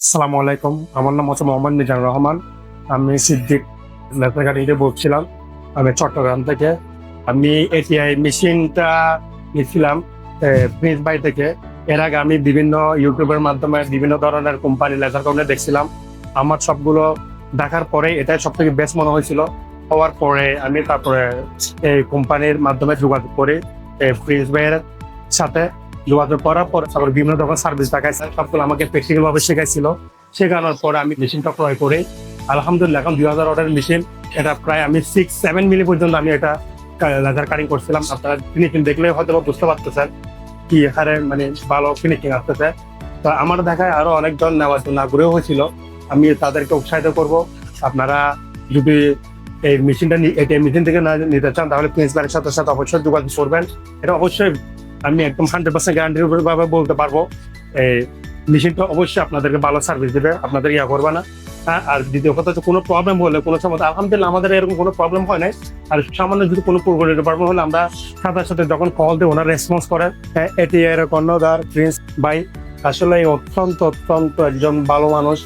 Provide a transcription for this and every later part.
আসসালামু আলাইকুম। আমার নাম হচ্ছে মোহাম্মদ মিজানুর রহমান। আমি সিদ্দিক লেদার গাড়িতে বলছিলাম। আমি চট্টগ্রাম থেকে। আমি এটিআই মেশিনটা নিয়েছিলাম প্রিন্স বাই থেকে। এর আগে আমি বিভিন্ন ইউটিউবের মাধ্যমে বিভিন্ন ধরনের কোম্পানি লেদার কোম্পানি দেখছিলাম। আমার সবগুলো দেখার পরে এটাই সব থেকে বেস্ট মনে হয়েছিল। হওয়ার পরে আমি তারপরে এই কোম্পানির মাধ্যমে যোগাযোগ করি প্রিন্স ভাইয়ের সাথে। যোগাযোগ করার পর তারপর বিভিন্ন ধরনের সার্ভিস দেখাইছে, সবগুলো আমাকে প্র্যাকটিক্যাল ভাবে শেখাইছিল। শেখানোর পরে আমি মেশিনটা ক্রয় করি। আলহামদুলিল্লাহ এখন 2000 অর্ডার মেশিন। এটা প্রায় আমি 6-7 মিলি পর্যন্ত আমি এটা লেজার কাটিং করছিলাম। আপনারা ফিনিশিং দেখলে হয়তো বুঝতে পারতেছেন কি হারে মানে ভালো ফিনিশিং আসতেছে। তো আমার দেখায় আরো অনেকজন নেওয়ার জন্য আগ্রহ হয়েছিল। আমি তাদেরকে উৎসাহিত করব, আপনারা যদি এই মেশিনটা এটিএম মেশিন থেকে না নিতে চান তাহলে প্রিন্স বাড়ির সাথে সাথে অবশ্যই যোগাযোগ করবেন। এটা অবশ্যই আমি একদম 100% গ্যারান্টির ভাবে বলতে পারবো এই মেশিনটা অবশ্যই আপনাদেরকে ভালো সার্ভিস দেবে, আপনাদের ইয়া করবে না। হ্যাঁ, আর দ্বিতীয় কথা হচ্ছে কোনো প্রবলেম হলে কোনো সময় আলহামদুলিল্লাহ আমাদের এরকম কোনো প্রবলেম হয় নাই। আর সামান্য যদি কোনো প্রবলেম হলে আমরা সাথে সাথে যখন কল দিই ওনার রেসপন্স করে। এটি এর কর্ণধার প্রিন্স ভাই আসলে অত্যন্ত অত্যন্ত একজন ভালো মানুষ।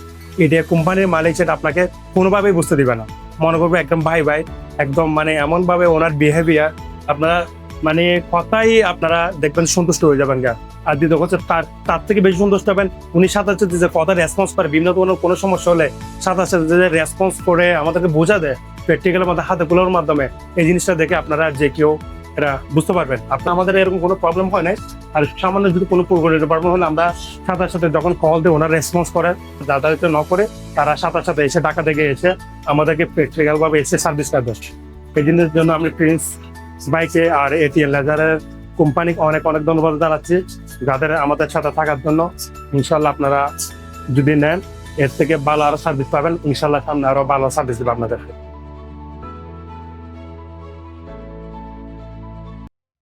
এটা কোম্পানির মালিক, সেটা আপনাকে কোনোভাবেই বুঝতে দিবে না। মনে করবে একদম ভাই ভাই, একদম মানে এমন ভাবে ওনার বিহেভিয়ার আপনারা মানে কথাই আপনারা দেখবেন সন্তুষ্ট হয়ে যাবেন গা। আর দ্বিতীয় হচ্ছে তার থেকে বেশি সন্তুষ্ট হবেন উনি সাথে সাথে যে কথা রেসপন্স করে, বিভিন্ন ধরনের কোনো সমস্যা হলে সাথে সাথে যে রেসপন্স করে আমাদেরকে বোঝা দেয় প্র্যাকটিক্যালের মধ্যে হাতে গুলোর মাধ্যমে। এই জিনিসটা দেখে আপনারা যে কেউ এটা বুঝতে পারবেন আপনার আমাদের এরকম কোনো প্রবলেম হয় নাই। আর সামান্য যদি কোনো প্রবলেম হলে আমরা সাথে সাথে যখন কল দিই ওনার রেসপন্স করে। যাতায়াত ন করে তারা সাথে সাথে এসে ঢাকা থেকে এসে আমাদেরকে প্র্যাকটিক্যাল ভাবে এসে সার্ভিস কাজ দেয়। এই জিনিসের জন্য আমি প্রিন্স বাইকে আর এটিএল লেজারের কোম্পানিকে অনেক অনেক ধন্যবাদ জানাচ্ছি যাদের আমাদের সাথে থাকার জন্য। ইনশাল্লাহ আপনারা যদি নেন এর থেকে ভালো আরো সার্ভিস পাবেন। ইনশাল্লাহ সামনে আরো ভালো সার্ভিস দেবে আপনাদের।